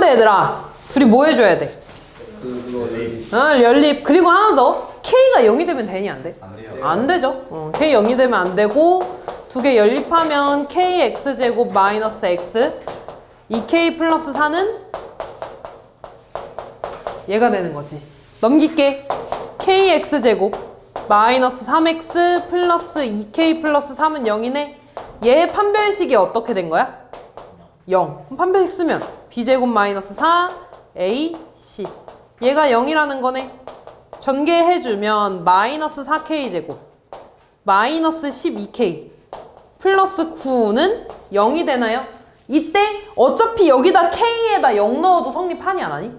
돼 얘들아? 둘이 뭐 해줘야 돼? 연립. 그리고 하나 더. K가 0이 되면 되니 안 돼? 안 돼요. 안 되죠. K 0이 되면 안 되고 두 개 연립하면 KX제곱 마이너스 X 2K 플러스 4는 얘가 되는 거지. 넘길게. KX제곱 마이너스 3X 플러스 2K 플러스 3은 0이네. 얘 판별식이 어떻게 된 거야? 0. 그럼 판별식 쓰면 B제곱 마이너스 4 A, C. 얘가 0이라는 거네. 전개해주면 마이너스 4K제곱 마이너스 12K 플러스 9는 0이 되나요? 이때 어차피 여기다 K에다 0 넣어도 성립하니 안 하니?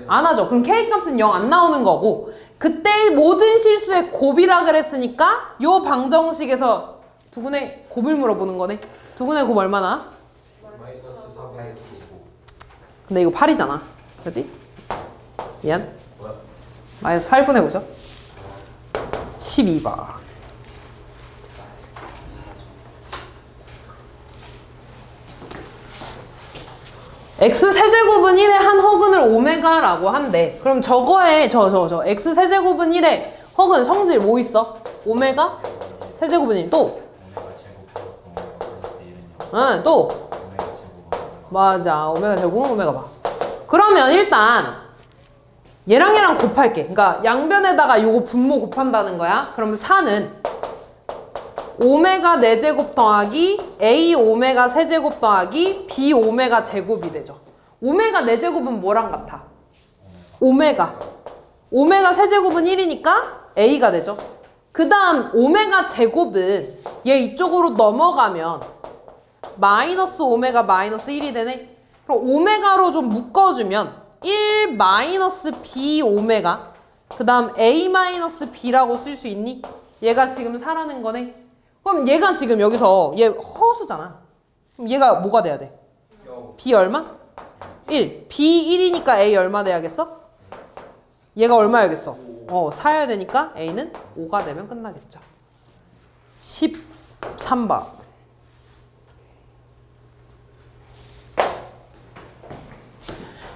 안 하죠. 그럼 K 값은 0 안 나오는 거고 그때 모든 실수의 곱이라 그랬으니까 요 방정식에서 두근의 곱을 물어보는 거네. 두근의 곱 얼마나? 마이너스 4분의 근데 이거 8이잖아. 그지? 미안. 마이너스 8분의 9죠? 12번. x세제곱은 1의 한 허근을 오메가라고 한대. 그럼 저거에 저 x세제곱은 1의 허근 성질 뭐 있어? 오메가? 세제곱은 1. 또? 응, 또? 맞아. 오메가 제곱은 오메가 봐. 그러면 일단 얘랑 얘랑 곱할게. 그러니까 양변에다가 요거 분모 곱한다는 거야. 그러면 4는 오메가 4제곱 더하기 A 오메가 세제곱 더하기 B 오메가 제곱이 되죠. 오메가 4제곱은 뭐랑 같아? 오메가. 오메가 세제곱은 1이니까 A가 되죠. 그 다음 오메가 제곱은 얘 이쪽으로 넘어가면 마이너스 오메가 마이너스 1이 되네. 그럼 오메가로 좀 묶어주면 1 마이너스 B 오메가 그 다음 A 마이너스 B라고 쓸 수 있니? 얘가 지금 4라는 거네. 그럼 얘가 지금 여기서 얘 허수잖아. 그럼 얘가 뭐가 돼야 돼? B 얼마? 1. B 1이니까 A 얼마 돼야겠어? 얘가 얼마야겠어? 4여야 되니까 A는 5가 되면 끝나겠죠. 13번.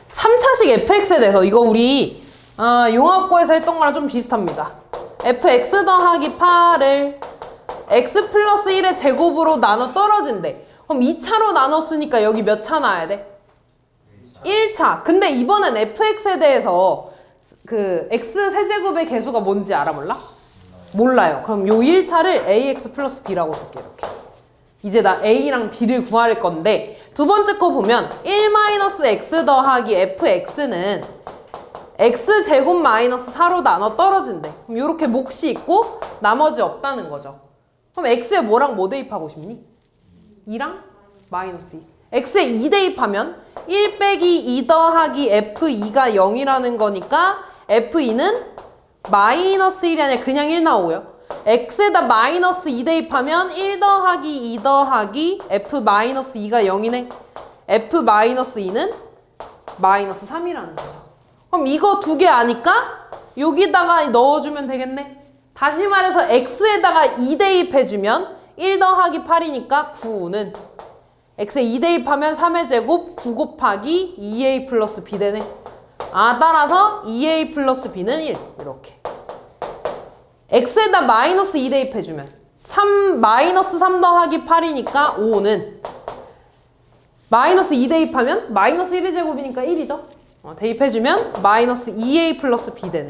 삼차식 fx에 대해서 이거 우리 용합고에서 했던 거랑 좀 비슷합니다. fx 더하기 8을 x 플러스 1의 제곱으로 나눠 떨어진대. 그럼 2차로 나눴으니까 여기 몇 차 나와야 돼? 1차. 근데 이번엔 fx에 대해서 그 x 세제곱의 개수가 뭔지 알아 몰라? 몰라요. 그럼 요 1차를 ax 플러스 b라고 쓸게. 이렇게. 이제 나 a랑 b를 구할 건데 두 번째 거 보면 1-x 더하기 fx는 x제곱 마이너스 4로 나눠 떨어진대. 그럼 이렇게 몫이 있고 나머지 없다는 거죠. 그럼 x에 뭐랑 뭐 대입하고 싶니? 2랑 마이너스 2. x에 2 대입하면 1 빼기 2 더하기 f2가 0이라는 거니까 f2는 마이너스 1이 아니라 그냥 1 나오고요. x에다 마이너스 2 대입하면 1 더하기 2 더하기 f 마이너스 2가 0이네. f 마이너스 2는 마이너스 3이라는 거죠. 그럼 이거 두 개 아니까 여기다가 넣어주면 되겠네. 다시 말해서 x에다가 2 대입해주면 1 더하기 8이니까 9는 x에 2 대입하면 3의 제곱 9 곱하기 2a 플러스 b 되네. 따라서 2a 플러스 b는 1 이렇게. x에다 마이너스 2 대입해주면 마이너스 3 더하기 8이니까 5는 마이너스 2 대입하면 마이너스 1의 제곱이니까 1이죠. 대입해주면 마이너스 2a 플러스 b 되네.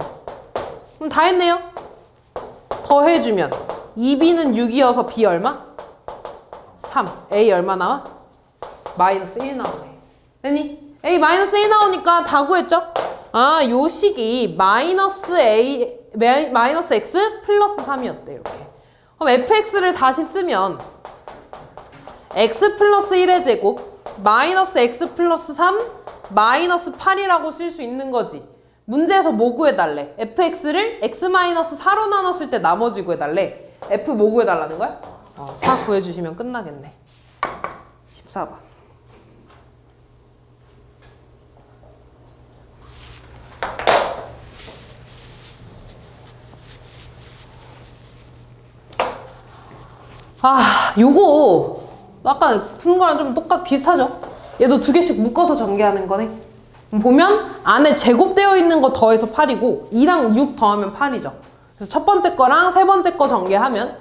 그럼 다 했네요. 더해주면 2b는 6이어서 b 얼마? 3. a 얼마 나와? 마이너스 1 나오네. 됐니? a 마이너스 1 나오니까 다 구했죠? 요 식이 마이너스 x 플러스 3이었대. 이렇게. 그럼 fx를 다시 쓰면 x 플러스 1의 제곱 마이너스 x 플러스 3 마이너스 8이라고 쓸 수 있는 거지. 문제에서 뭐 구해달래? fx를 x-4로 나눴을 때 나머지 구해달래. f 뭐 구해달라는 거야? 4 구해주시면 끝나겠네. 14번. 요거 아까 푼 거랑 좀 비슷하죠? 얘도 두 개씩 묶어서 전개하는 거네. 보면 안에 제곱되어 있는 거 더해서 8이고 2랑 6 더하면 8이죠. 그래서 첫 번째 거랑 세 번째 거 전개하면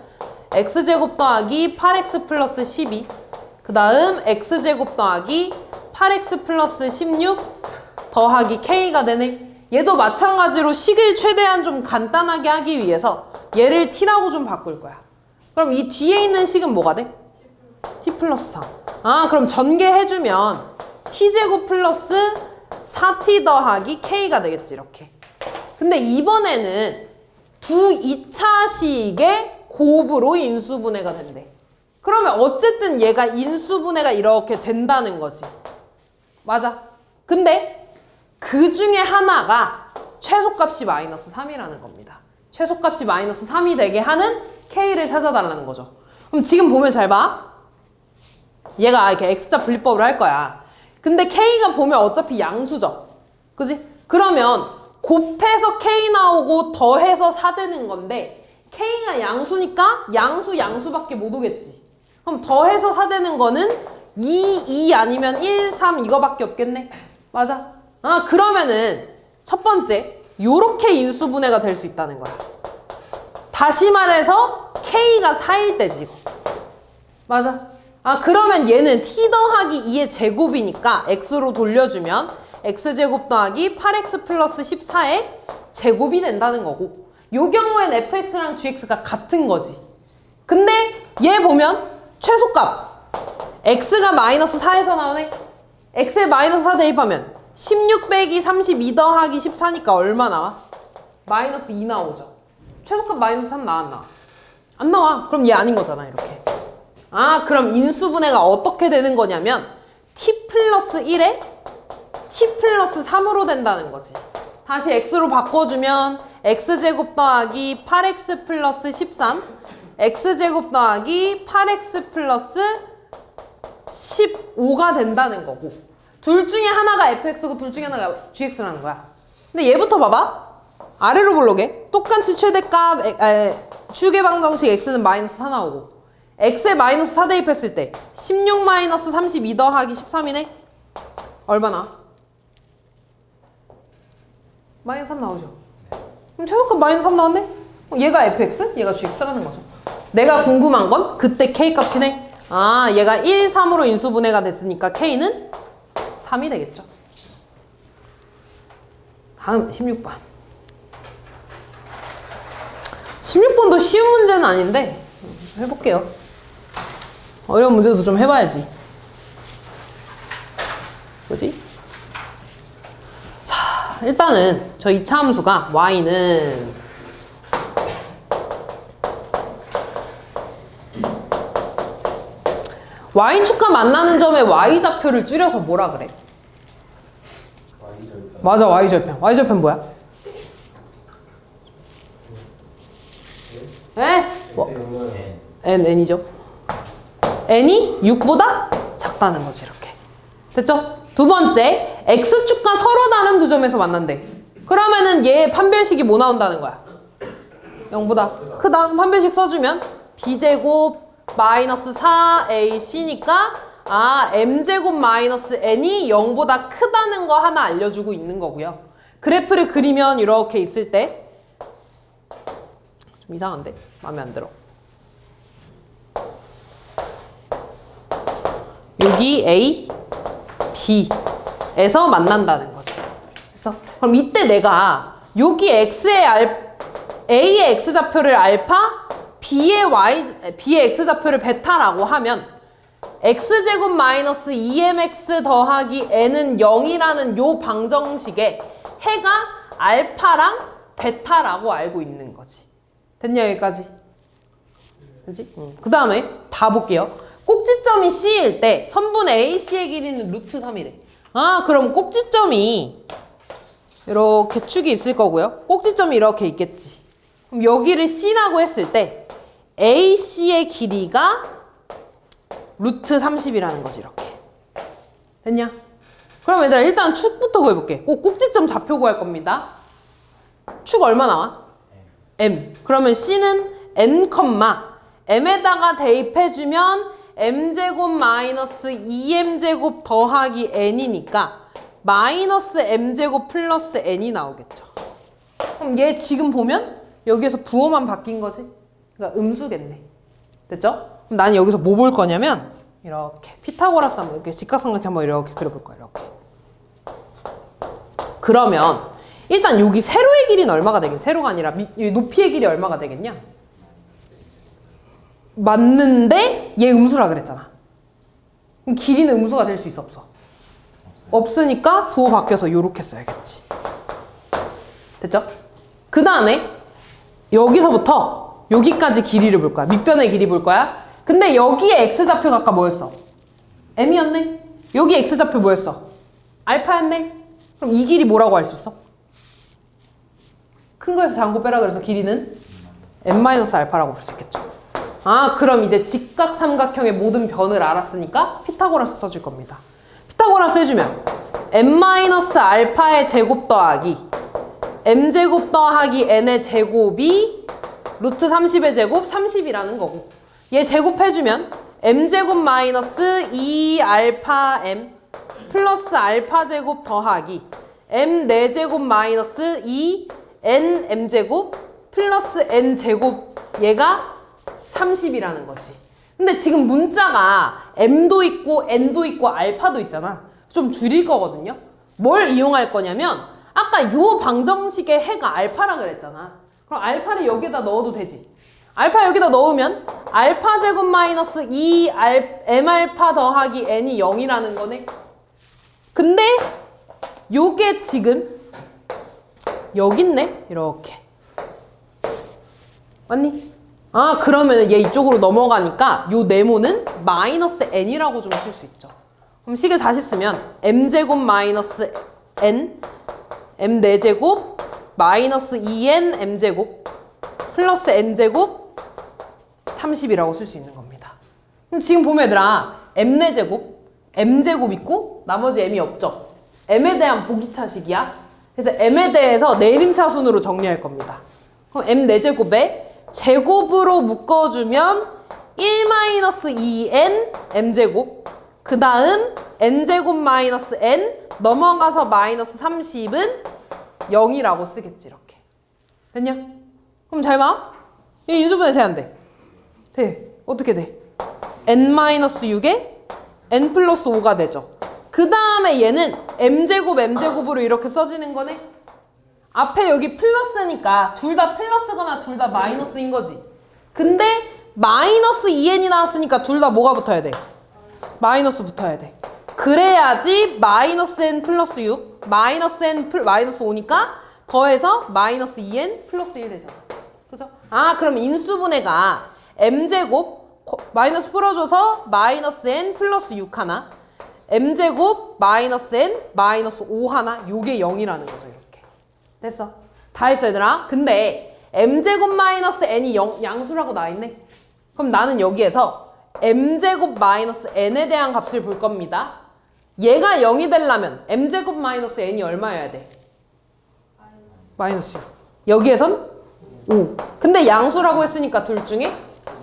x제곱 더하기 8x 플러스 12, 그 다음 x제곱 더하기 8x 플러스 16 더하기 k가 되네. 얘도 마찬가지로 식을 최대한 좀 간단하게 하기 위해서 얘를 t라고 좀 바꿀 거야. 그럼 이 뒤에 있는 식은 뭐가 돼? t 플러스 3. 아, 그럼 전개해주면 t제곱 플러스 4t 더하기 k가 되겠지, 이렇게. 근데 이번에는 두 2차식의 곱으로 인수분해가 된대. 그러면 어쨌든 얘가 인수분해가 이렇게 된다는 거지. 맞아. 근데 그 중에 하나가 최소값이 마이너스 3이라는 겁니다. 최소값이 마이너스 3이 되게 하는 k를 찾아달라는 거죠. 그럼 지금 보면 잘 봐. 얘가 이렇게 x자 분리법을 할 거야. 근데 k가 보면 어차피 양수죠. 그지? 그러면 곱해서 k 나오고 더해서 4 되는 건데 k가 양수니까 양수밖에 못 오겠지. 그럼 더해서 4 되는 거는 2 아니면 1, 3 이거밖에 없겠네. 맞아. 아, 그러면은 첫 번째 요렇게 인수분해가 될 수 있다는 거야. 다시 말해서 k가 4일 때지 이거. 맞아. 아, 그러면 얘는 t 더하기 2의 제곱이니까 x로 돌려주면 x제곱 더하기 8x 플러스 14의 제곱이 된다는 거고, 요 경우엔 fx랑 gx가 같은 거지. 근데 얘 보면 최소값 x가 마이너스 4에서 나오네. x에 마이너스 4 대입하면 16 빼기 32 더하기 14니까 얼마 나와? 마이너스 2 나오죠. 최소값 마이너스 3 나와, 안 나와? 안 나와. 그럼 얘 아닌 거잖아, 이렇게. 아, 그럼 인수분해가 어떻게 되는 거냐면 t 플러스 1에 t 플러스 3으로 된다는 거지. 다시 x로 바꿔주면 x제곱 더하기 8x 플러스 13, x제곱 더하기 8x 플러스 15가 된다는 거고, 둘 중에 하나가 fx고 둘 중에 하나가 gx라는 거야. 근데 얘부터 봐봐. 아래로 볼록해. 똑같이 최대값 추계 방정식 x는 마이너스 4 나오고, x에 마이너스 4 대입했을 때 16 마이너스 32 더하기 13이네? 얼마나? 마이너스 3 나오죠. 그럼 최소값 마이너스 3 나왔네? 얘가 fx? 얘가 gx라는 거죠. 내가 궁금한 건 그때 k 값이네. 아, 얘가 1, 3으로 인수분해가 됐으니까 k는 3이 되겠죠. 다음 16번. 16번도 쉬운 문제는 아닌데 해볼게요. 어려운 문제도 좀 해봐야지. 뭐지? 자, 일단은 저 2차 함수가 y는 y축과 만나는 점에 y좌표를 줄여서 뭐라 그래? Y절편. 맞아, y절편. y절편 뭐야? 에? 뭐? n이죠. n이 6보다 작다는 거지, 이렇게. 됐죠? 두 번째, x축과 서로 다른 두 점에서 만난대. 그러면은 얘 판별식이 뭐 나온다는 거야? 0보다 크다. 판별식 써주면 b제곱 마이너스 4ac니까 m제곱 마이너스 n이 0보다 크다는 거 하나 알려주고 있는 거고요. 그래프를 그리면 이렇게 있을 때 좀 이상한데? 마음에 안 들어. 여기 A, B에서 만난다는 거지. 그래서 그럼 이때 내가 여기 A의 X좌표를 알파, B의 X좌표를 베타라고 하면 X제곱 마이너스 2mx 더하기 n은 0이라는 요 방정식에 해가 알파랑 베타라고 알고 있는 거지. 됐냐, 여기까지? 그치? 그 다음에 다 볼게요. 꼭지점이 C일 때 선분 AC의 길이는 루트 3이래. 아, 그럼 꼭지점이 이렇게 축이 있을 거고요. 꼭지점이 이렇게 있겠지. 그럼 여기를 C라고 했을 때 AC의 길이가 루트 30이라는 거지, 이렇게. 됐냐? 그럼 얘들아, 일단 축부터 구해볼게. 꼭 꼭지점 좌표 구할 겁니다. 축 얼마 나와? M. 그러면 C는 n, m에다가 대입해주면 m제곱 마이너스 2m제곱 더하기 n이니까 마이너스 m제곱 플러스 n이 나오겠죠. 그럼 얘 지금 보면 여기에서 부호만 바뀐 거지? 그러니까 음수겠네. 됐죠? 그럼 나는 여기서 뭐 볼 거냐면 이렇게 피타고라스 한번 이렇게 직각삼각형 한번 이렇게 그려볼 거야. 이렇게. 그러면 일단 여기 세로의 길이는 얼마가 되겠냐? 세로가 아니라 높이의 길이 얼마가 되겠냐? 맞는데 얘 음수라 그랬잖아. 그럼 길이는 음수가 될 수 있어 없어? 없으니까 부호 바뀌어서 요렇게 써야겠지. 됐죠? 그 다음에 여기서부터 여기까지 길이를 볼 거야. 밑변의 길이 볼 거야. 근데 여기에 x좌표가 아까 뭐였어? m이었네? 여기 x좌표 뭐였어? 알파였네? 그럼 이 길이 뭐라고 할 수 있어? 큰 거에서 작은 거 빼라 그래서 길이는 m-알파라고 볼 수 있겠죠. 아, 그럼 이제 직각삼각형의 모든 변을 알았으니까 피타고라스 써줄 겁니다. 피타고라스 해주면 m-알파의 제곱 더하기 m제곱 더하기 n의 제곱이 루트 30의 제곱 30이라는 거고, 얘 제곱해주면 m제곱 마이너스 2알파 m 플러스 알파 제곱 더하기 m 4제곱 마이너스 2 n m제곱 플러스 n 제곱, 얘가 30이라는 거지. 근데 지금 문자가 m도 있고 n도 있고 알파도 있잖아. 좀 줄일 거거든요. 뭘 이용할 거냐면 아까 요 방정식의 해가 알파라 그랬잖아. 그럼 알파를 여기에다 넣어도 되지. 알파 여기다 넣으면 알파 제곱 마이너스 2 m알파 더하기 n이 0이라는 거네. 근데 요게 지금 여기 있네. 이렇게. 맞니? 아, 그러면 얘 이쪽으로 넘어가니까 요 네모는 마이너스 n이라고 좀 쓸 수 있죠. 그럼 식을 다시 쓰면 m제곱 마이너스 n m 4제곱 마이너스 2n m제곱 플러스 n제곱 30이라고 쓸 수 있는 겁니다. 그럼 지금 보면 얘들아 m 4제곱 m제곱 있고 나머지 m이 없죠. m에 대한 보기차식이야. 그래서 m에 대해서 내림차순으로 정리할 겁니다. 그럼 m 4제곱에 제곱으로 묶어주면 1-2n m제곱, 그 다음 n제곱 마이너스 n 넘어가서 마이너스 30은 0이라고 쓰겠지. 이렇게 됐냐? 그럼 잘 봐. 이 인수분해 돼 안 돼? 돼. 어떻게 돼? n-6에 n 플러스 5가 되죠. 그 다음에 얘는 m제곱 m제곱으로 이렇게 써지는 거네. 앞에 여기 플러스니까 둘 다 플러스거나 둘 다 마이너스인 거지. 근데 마이너스 2n이 나왔으니까 둘 다 뭐가 붙어야 돼? 마이너스 붙어야 돼. 그래야지 마이너스 n 플러스 6 마이너스 n 마이너스 5니까 더해서 마이너스 2n 플러스 1 되잖아. 그죠? 아, 그럼 인수분해가 m제곱 마이너스 풀어줘서 마이너스 n 플러스 6 하나, m제곱 마이너스 n 마이너스 5 하나, 요게 0이라는 거죠. 이렇게 됐어. 다 했어 얘들아. 근데 m제곱 마이너스 n이 0, 양수라고 나와있네. 그럼 나는 여기에서 m제곱 마이너스 n에 대한 값을 볼 겁니다. 얘가 0이 되려면 m제곱 마이너스 n이 얼마여야 돼? 마이너스 6. 여기에선 5. 근데 양수라고 했으니까 둘 중에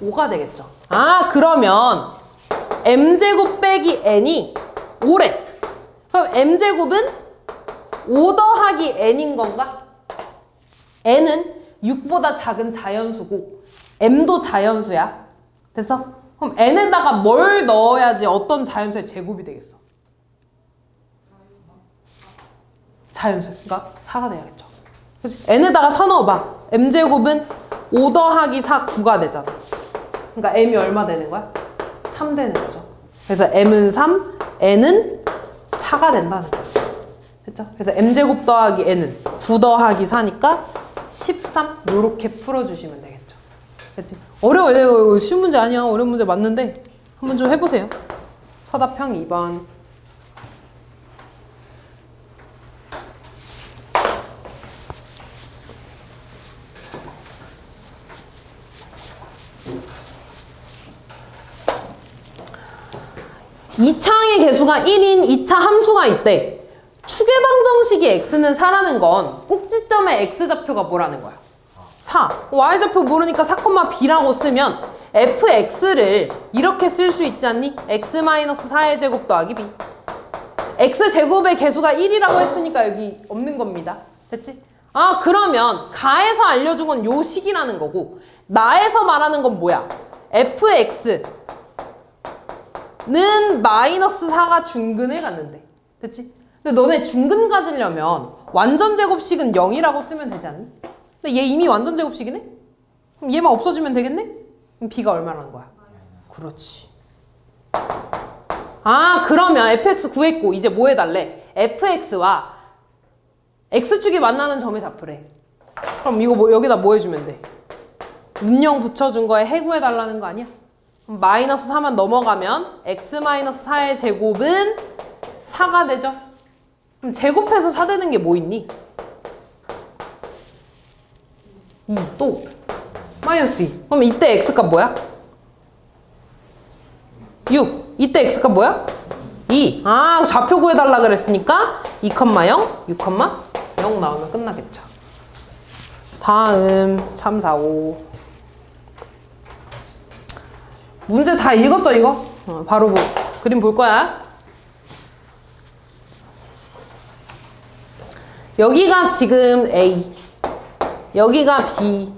5가 되겠죠. 아, 그러면 m제곱 빼기 n이 5래. 그럼 m제곱은 5 더하기 n인 건가? n은 6보다 작은 자연수고 m도 자연수야. 됐어? 그럼 n에다가 뭘 넣어야지 어떤 자연수의 제곱이 되겠어? 자연수. 그러니까 4가 돼야겠죠. 그치? n에다가 4 넣어봐. m제곱은 5 더하기 4, 9가 되잖아. 그러니까 m이 얼마 되는 거야? 3 되는 거죠. 그래서 m은 3, n은 4가 된다는 거죠. 됐죠? 그래서 m제곱 더하기 n은 9 더하기 4니까 13. 요렇게 풀어주시면 되겠죠. 그치? 어려워. 이거 쉬운 문제 아니야. 어려운 문제 맞는데 한번 좀 해보세요. 서답형 2번. 이차항의 개수가 1인 2차 함수가 있대. 추계 방정식이 x는 4라는 건 꼭지점의 x좌표가 뭐라는 거야? 4. y좌표 모르니까 4,b라고 쓰면 fx를 이렇게 쓸 수 있지 않니? x-4의 제곱 더하기 b. x제곱의 개수가 1이라고 했으니까 여기 없는 겁니다. 됐지? 아, 그러면 가에서 알려준 건 요 식이라는 거고 나에서 말하는 건 뭐야? fx는 -4가 중근을 갖는데. 됐지? 근데 너네 중근 가지려면 완전 제곱식은 0이라고 쓰면 되지 않니? 근데 얘 이미 완전 제곱식이네? 그럼 얘만 없어지면 되겠네? 그럼 b가 얼마라는 거야? 그렇지. 아, 그러면 fx 구했고 이제 뭐 해달래? fx와 x축이 만나는 점의 좌표래. 그럼 이거 뭐 여기다 뭐 해주면 돼? 문형 붙여준 거에 해구해달라는 거 아니야? 그럼 -4만 넘어가면 x-4의 제곱은 4가 되죠? 그럼 제곱해서 4 되는 게 뭐 있니? 2, 또 -2. 그럼 이때 x값 뭐야? 6. 이때 x값 뭐야? 2. 아, 좌표 구해달라 그랬으니까 2,0, 6,0 나오면 끝나겠죠. 다음 3, 4, 5. 문제 다 읽었죠 이거? 바로 그림 볼 거야. 여기가 지금 A, 여기가 B,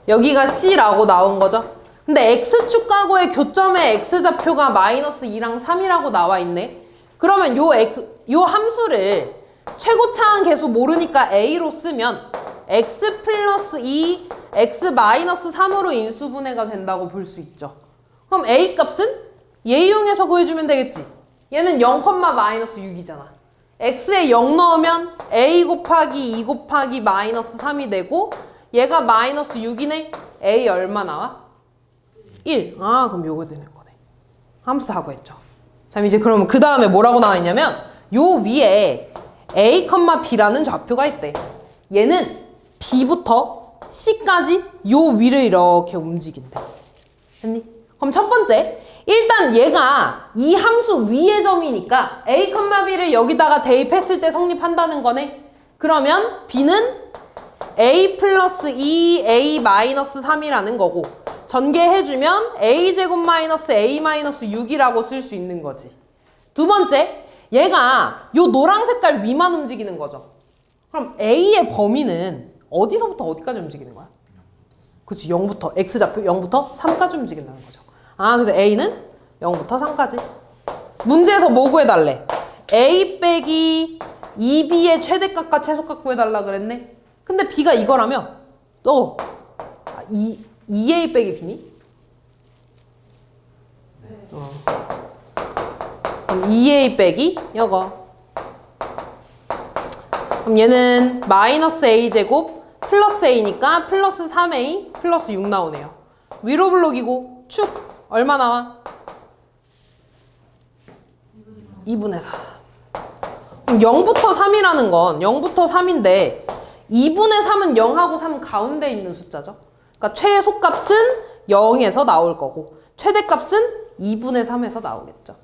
여기가 C라고 나온 거죠. 근데 X축 가고의 교점의 X좌표가 -2랑 3이라고 나와 있네. 그러면 요 함수를 최고차항 계수 모르니까 A로 쓰면 X 플러스 2, X 마이너스 3으로 인수분해가 된다고 볼 수 있죠. 그럼 A 값은 얘 이용해서 구해주면 되겠지. 얘는 0,-6이잖아. X에 0 넣으면 A 곱하기 2 곱하기 -3이 되고 얘가 -6이네. A 얼마 나와? 1. 아, 그럼 요거 되는 거네. 함수 다 구했죠. 자, 이제 그러면 그 다음에 뭐라고 나와 있냐면 요 위에 A, B라는 좌표가 있대. 얘는 B부터 C까지 요 위를 이렇게 움직인대. 됐니? 그럼 첫 번째, 일단 얘가 이 함수 위의 점이니까 A, B를 여기다가 대입했을 때 성립한다는 거네. 그러면 B는 A 플러스 2, A 마이너스 3이라는 거고 전개해주면 A제곱 마이너스 A 마이너스 6이라고 쓸 수 있는 거지. 두 번째, 얘가 요 노란 색깔 위만 움직이는 거죠. 그럼 A의 범위는 어디서부터 어디까지 움직이는 거야? 그치, 0부터, X좌표 0부터 3까지 움직인다는 거죠. 아, 그래서 A는 0부터 3까지. 문제에서 뭐 구해달래? A 빼기 2B의 최대값과 최소값 구해달라 그랬네? 근데 B가 이거라며? 2A 빼기 B니? 그럼 2A 빼기 이거. 그럼 얘는 마이너스 A제곱 플러스 A니까 플러스 3A 플러스 6 나오네요. 위로 블록이고 축 얼마 나와? 2분의 4. 0부터 3이라는 건 0부터 3인데 2분의 3은 0하고 3 가운데 있는 숫자죠. 그러니까 최소값은 0에서 나올 거고 최대값은 2분의 3에서 나오겠죠.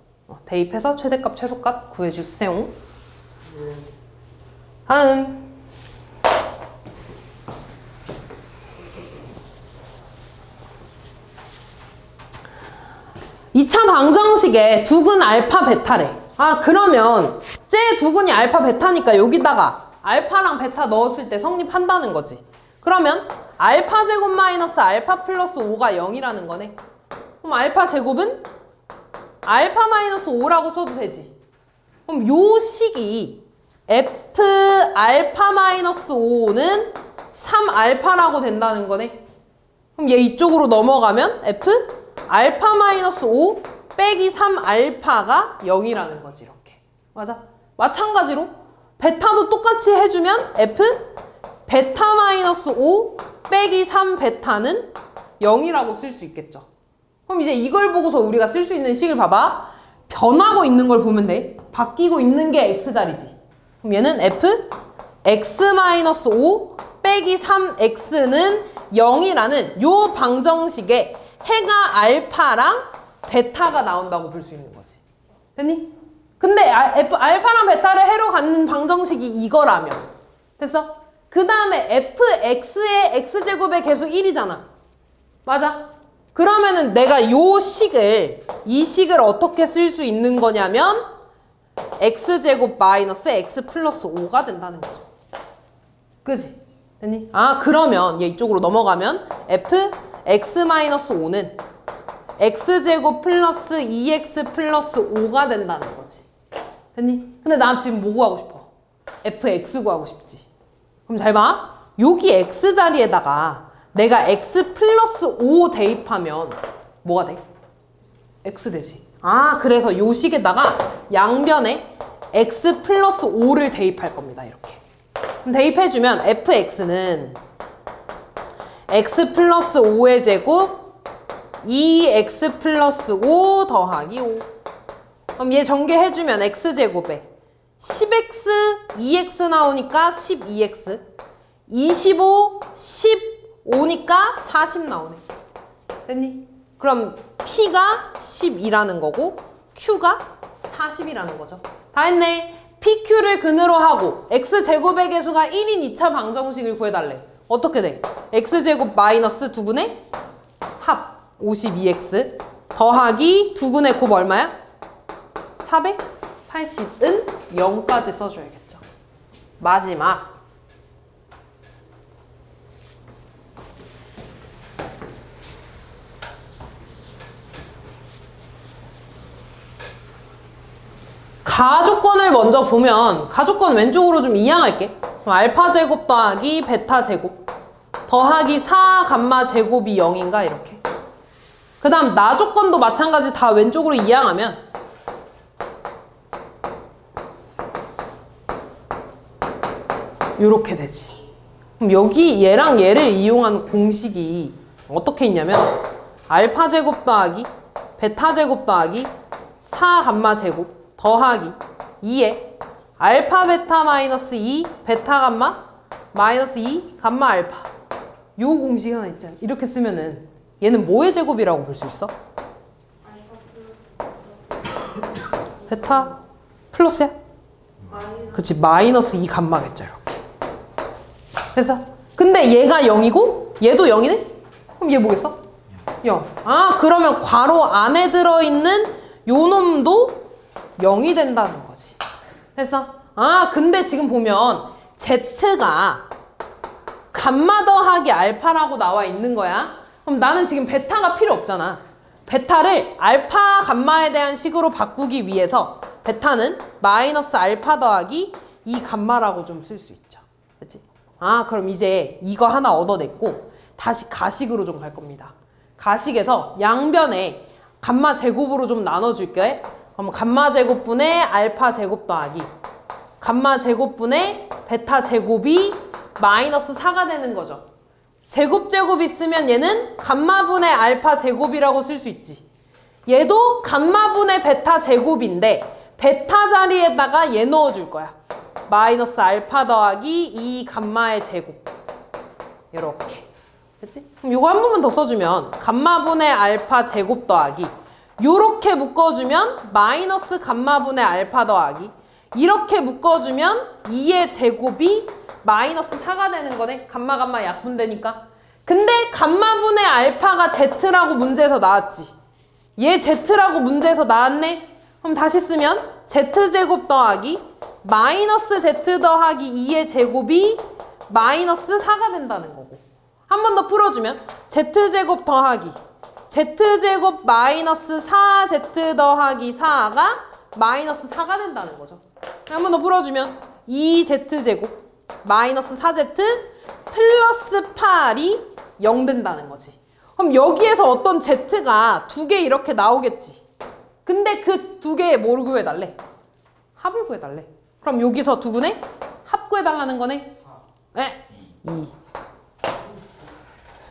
대입해서 최대값, 최소값 구해주세요. 다음 2차 방정식에 두근 알파 베타래. 아, 그러면 쟤 두근이 알파 베타니까 여기다가 알파랑 베타 넣었을 때 성립한다는 거지. 그러면 알파 제곱 마이너스 알파 플러스 5가 0이라는 거네. 그럼 알파 제곱은 알파 마이너스 5라고 써도 되지. 그럼 요 식이 F 알파 마이너스 5는 3 알파라고 된다는 거네. 그럼 얘 이쪽으로 넘어가면 F 알파 마이너스 5 빼기 3 알파가 0이라는 거지. 이렇게. 맞아? 마찬가지로 베타도 똑같이 해주면 F 베타 마이너스 5 빼기 3 베타는 0이라고 쓸 수 있겠죠. 그럼 이제 이걸 보고서 우리가 쓸 수 있는 식을 봐봐. 변하고 있는 걸 보면 돼. 바뀌고 있는 게 x자리지. 그럼 얘는 f x 마이너스 5 빼기 3x는 0이라는 요 방정식에 해가 알파랑 베타가 나온다고 볼 수 있는 거지. 됐니? 근데 알파랑 베타를 해로 갖는 방정식이 이거라면 됐어? 그 다음에 fx의 x제곱의 개수 1이잖아. 맞아? 그러면은 내가 이 식을 어떻게 쓸 수 있는 거냐면 x제곱 마이너스 x 플러스 5가 된다는 거죠. 그지? 됐니? 아, 그러면 얘 이쪽으로 넘어가면 f x 마이너스 5는 x제곱 플러스 2x 플러스 5가 된다는 거지. 됐니? 근데 난 지금 뭐 구하고 싶어? fx 구하고 싶지. 그럼 잘 봐. 여기 x 자리에다가 내가 x 플러스 5 대입하면 뭐가 돼? x 되지. 아, 그래서 요 식에다가 양변에 x 플러스 5를 대입할 겁니다. 이렇게. 그럼 대입해주면 fx는 x 플러스 5의 제곱 2x 플러스 5 더하기 5. 그럼 얘 전개해주면 x제곱에 10x, 2x 나오니까 12x, 25, 15니까 40 나오네. 됐니? 그럼 P가 12라는 거고 Q가 40이라는 거죠. 다 했네. PQ를 근으로 하고 X제곱의 개수가 1인 2차 방정식을 구해달래. 어떻게 돼? X제곱 마이너스 두근의 합 52X 더하기 두근의 곱 얼마야? 480은 0까지 써줘야겠죠. 마지막 가조건을 먼저 보면 가조건 왼쪽으로 좀 이양할게. 그럼 알파 제곱 더하기 베타 제곱 더하기 4 감마 제곱이 0인가 이렇게. 그 다음 나 조건도 마찬가지 다 왼쪽으로 이양하면 이렇게 되지. 그럼 여기 얘랑 얘를 이용한 공식이 어떻게 있냐면 알파 제곱 더하기 베타 제곱 더하기 4 감마 제곱 더하기 2에 알파 베타 마이너스 2 베타 감마 마이너스 2 감마 알파 요 공식 하나 있잖아. 이렇게 쓰면은 얘는 뭐의 제곱이라고 볼 수 있어? 베타 플러스야? 그치, 마이너스 2 감마겠죠. 이렇게. 그래서 근데 얘가 0이고 얘도 0이네? 그럼 얘 뭐겠어? 0. 아, 그러면 괄호 안에 들어있는 요 놈도 0이 된다는 거지. 그래서 아, 근데 지금 보면 Z가 감마 더하기 알파라고 나와 있는 거야. 그럼 나는 지금 베타가 필요 없잖아. 베타를 알파 감마에 대한 식으로 바꾸기 위해서 베타는 마이너스 알파 더하기 2 감마라고 좀 쓸 수 있죠. 그치? 아, 그럼 이제 이거 하나 얻어냈고 다시 가식으로 좀 갈 겁니다. 가식에서 양변에 감마 제곱으로 좀 나눠줄게. 그럼 감마 제곱분의 알파 제곱 더하기 감마 제곱분의 베타 제곱이 마이너스 4가 되는 거죠. 제곱 있으면 얘는 감마분의 알파 제곱이라고 쓸 수 있지. 얘도 감마분의 베타 제곱인데 베타 자리에다가 얘 넣어줄 거야. 마이너스 알파 더하기 2 감마의 제곱. 이렇게. 됐지? 그럼 이거 한 번만 더 써주면 감마분의 알파 제곱 더하기 요렇게 묶어주면 마이너스 감마분의 알파 더하기 이렇게 묶어주면 2의 제곱이 마이너스 4가 되는 거네. 감마 약분되니까. 근데 감마분의 알파가 Z라고 문제에서 나왔지. 얘 Z라고 문제에서 나왔네. 그럼 다시 쓰면 Z제곱 더하기 마이너스 Z 더하기 2의 제곱이 마이너스 4가 된다는 거고. 한 번 더 풀어주면 Z제곱 더하기 Z제곱 마이너스 4Z 더하기 4가 마이너스 4가 된다는 거죠. 한 번 더 풀어주면 2Z제곱 마이너스 4Z 플러스 8이 0 된다는 거지. 그럼 여기에서 어떤 Z가 두 개 이렇게 나오겠지. 근데 그 두 개의 뭐를 구해달래? 합을 구해달래. 그럼 여기서 두근의 합 구해달라는 거네? 네. 2.